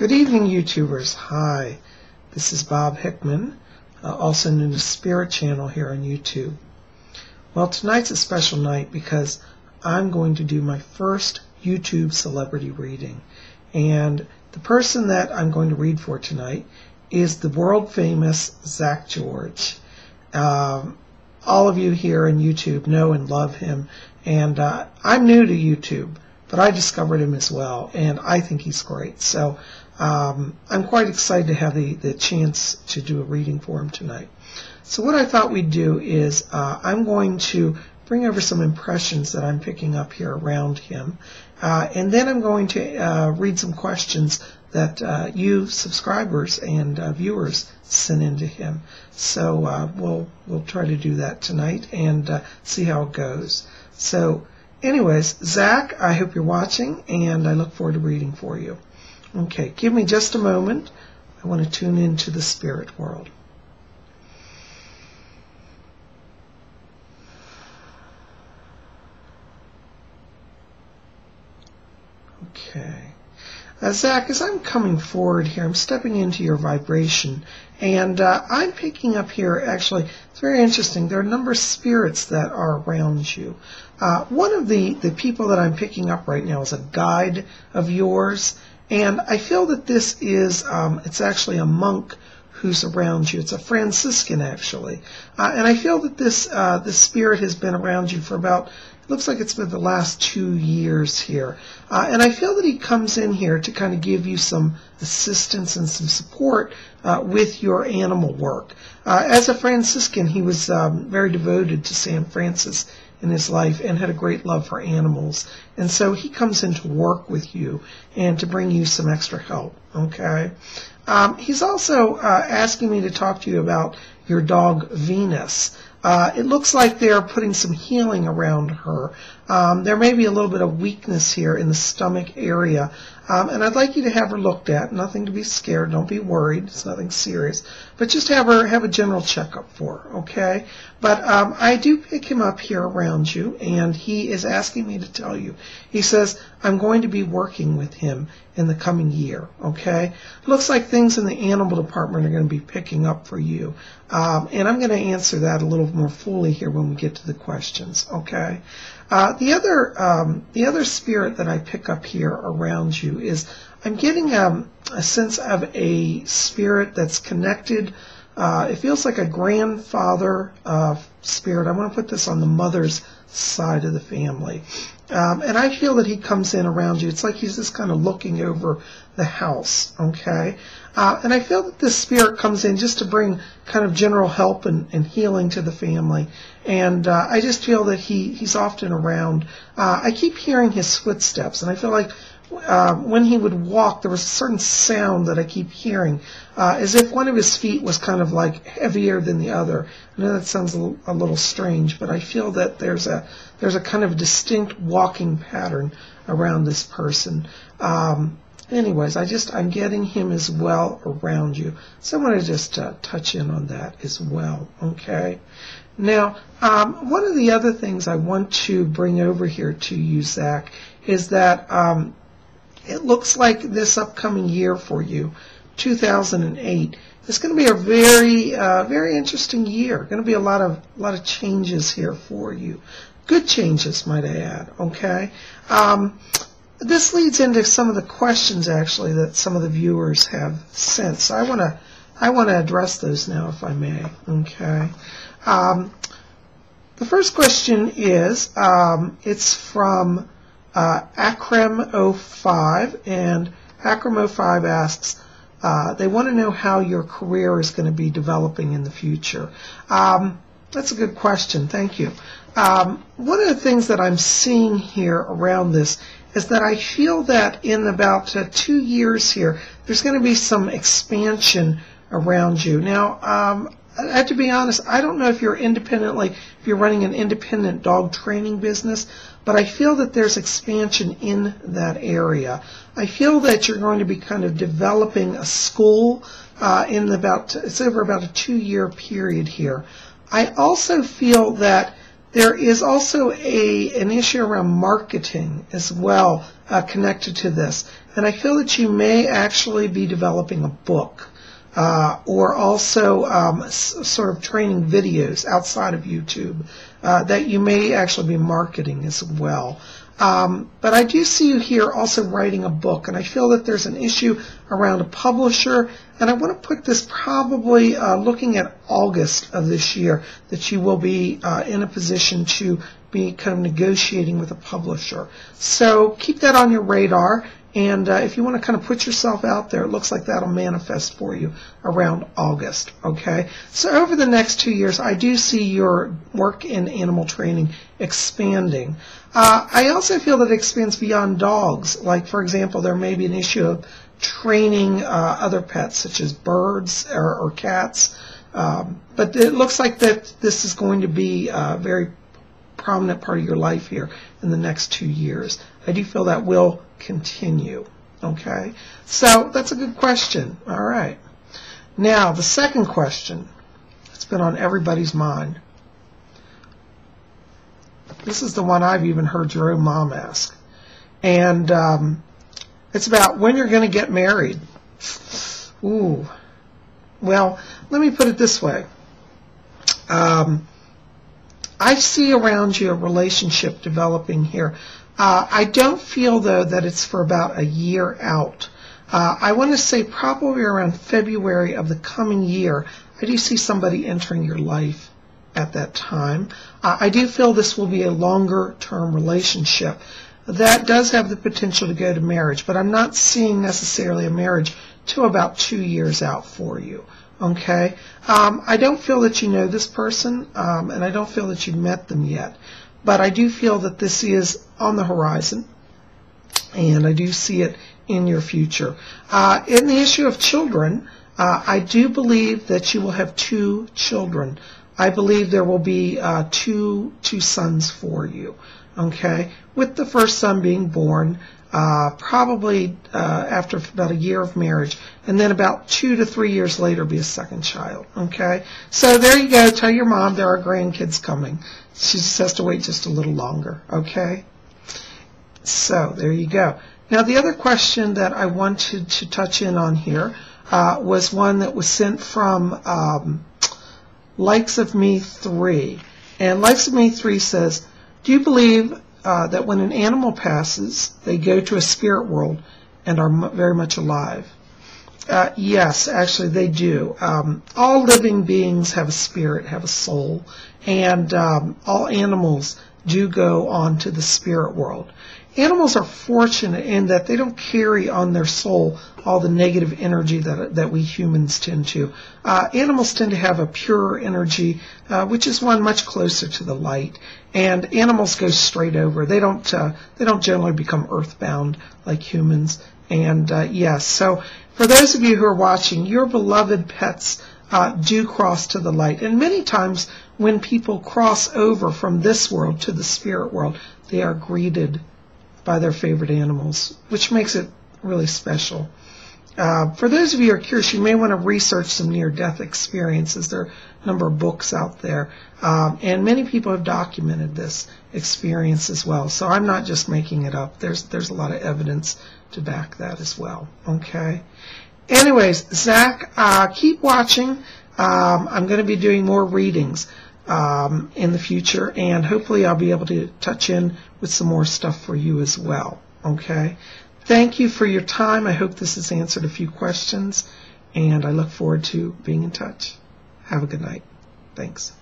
Good evening, YouTubers. Hi, this is Bob Hickman, also known as Spirit Channel here on YouTube. Well, tonight's a special night because I'm going to do my first YouTube celebrity reading. And the person that I'm going to read for tonight is the world-famous Zak George. All of you here on YouTube know and love him. And I'm new to YouTube, but I discovered him as well, and I think he's great. So I'm quite excited to have the chance to do a reading for him tonight. So what I thought we'd do is I'm going to bring over some impressions that I'm picking up here around him, and then I'm going to read some questions that you subscribers and viewers sent in to him. So we'll try to do that tonight and see how it goes. So anyways, Zak, I hope you're watching, and I look forward to reading for you. Okay, give me just a moment. I want to tune into the spirit world. Okay. Zak, as I'm coming forward here, I'm stepping into your vibration, and I'm picking up here, actually, it's very interesting. There are a number of spirits that are around you. One of the people that I'm picking up right now is a guide of yours, and I feel that this is, it's actually a monk who's around you. It's a Franciscan, actually. And I feel that this spirit has been around you for about, it looks like it's been the last 2 years here. And I feel that he comes in here to kind of give you some assistance and some support with your animal work. As a Franciscan, he was very devoted to St. Francis in his life and had a great love for animals. And so he comes in to work with you and to bring you some extra help, okay? He's also asking me to talk to you about your dog, Venus. It looks like they're putting some healing around her. There may be a little bit of weakness here in the stomach area, and I'd like you to have her looked at. Nothing to be scared. Don't be worried. It's nothing serious. But just have a general checkup for her, okay? But I do pick him up here around you, and he is asking me to tell you. He says, I'm going to be working with him in the coming year, okay? Looks like things in the animal department are going to be picking up for you. And I'm going to answer that a little more fully here when we get to the questions, okay? The other spirit that I pick up here around you is I'm getting a sense of a spirit that's connected. It feels like a grandfather spirit. I want to put this on the mother's side of the family. And I feel that he comes in around you. It's like he's just kind of looking over the house, okay? And I feel that this spirit comes in just to bring kind of general help and healing to the family. And I just feel that he's often around. I keep hearing his footsteps, and I feel like when he would walk, there was a certain sound that I keep hearing, as if one of his feet was kind of like heavier than the other. I know that sounds a little strange, but I feel that there's a kind of distinct walking pattern around this person. Anyways, I'm getting him as well around you. So I want to just touch in on that as well, okay? Now, one of the other things I want to bring over here to you, Zak, is that it looks like this upcoming year for you, 2008, is going to be a very interesting year. Going to be a lot of changes here for you. Good changes, might I add, okay? This leads into some of the questions, actually, that some of the viewers have sent. So I want to address those now, if I may. Okay. The first question is, it's from Akram05, and Akram05 asks, they want to know how your career is going to be developing in the future. That's a good question. Thank you. One of the things that I'm seeing here around this is that I feel that in about 2 years here, there's going to be some expansion around you. Now, I have to be honest, I don't know if you're running an independent dog training business, but I feel that there's expansion in that area. I feel that you're going to be kind of developing a school it's over about a 2-year period here. I also feel that There is also an issue around marketing as well connected to this. And I feel that you may actually be developing a book or also sort of training videos outside of YouTube that you may actually be marketing as well. But I do see you here also writing a book, and I feel that there's an issue around a publisher, and I want to put this probably looking at August of this year, that you will be in a position to be kind of negotiating with a publisher. So keep that on your radar, and if you want to kind of put yourself out there, it looks like that'll manifest for you around August, okay? So over the next 2 years, I do see your work in animal training expanding. I also feel that it expands beyond dogs. Like, for example, there may be an issue of training other pets, such as birds or cats. But it looks like that this is going to be a very prominent part of your life here in the next 2 years. I do feel that will continue. Okay? So that's a good question. All right. Now, the second question that's been on everybody's mind. This is the one I've even heard your own mom ask. And it's about when you're going to get married. Ooh. Well, let me put it this way. I see around you a relationship developing here. I don't feel, though, that it's for about a year out. I want to say probably around February of the coming year, I do see somebody entering your life at that time. I do feel this will be a longer-term relationship that does have the potential to go to marriage, but I'm not seeing necessarily a marriage to about 2 years out for you. Okay? I don't feel that you know this person, and I don't feel that you've met them yet, but I do feel that this is on the horizon, and I do see it in your future. In the issue of children, I do believe that you will have 2 children. I believe there will be two sons for you, okay? With the first son being born probably after about a year of marriage, and then about 2 to 3 years later be a second child, okay? So there you go. Tell your mom there are grandkids coming. She just has to wait just a little longer, okay? So there you go. Now the other question that I wanted to touch in on here was one that was sent from Likes of Me 3. And Likes of Me 3 says, do you believe that when an animal passes, they go to a spirit world and are very much alive? Yes, actually they do. All living beings have a spirit, have a soul, and all animals do go on to the spirit world. Animals are fortunate in that they don't carry on their soul all the negative energy that we humans tend to. Animals tend to have a pure energy, which is one much closer to the light. And animals go straight over. They don't generally become earthbound like humans. And yes, so for those of you who are watching, your beloved pets do cross to the light. And many times when people cross over from this world to the spirit world, they are greeted by their favorite animals, which makes it really special. For those of you who are curious, you may want to research some near-death experiences. There are a number of books out there, and many people have documented this experience as well. So I'm not just making it up. There's a lot of evidence to back that as well. Okay. Anyways, Zach, keep watching. I'm going to be doing more readings in the future, and hopefully I'll be able to touch in with some more stuff for you as well. Okay? Thank you for your time. I hope this has answered a few questions, and I look forward to being in touch. Have a good night. Thanks.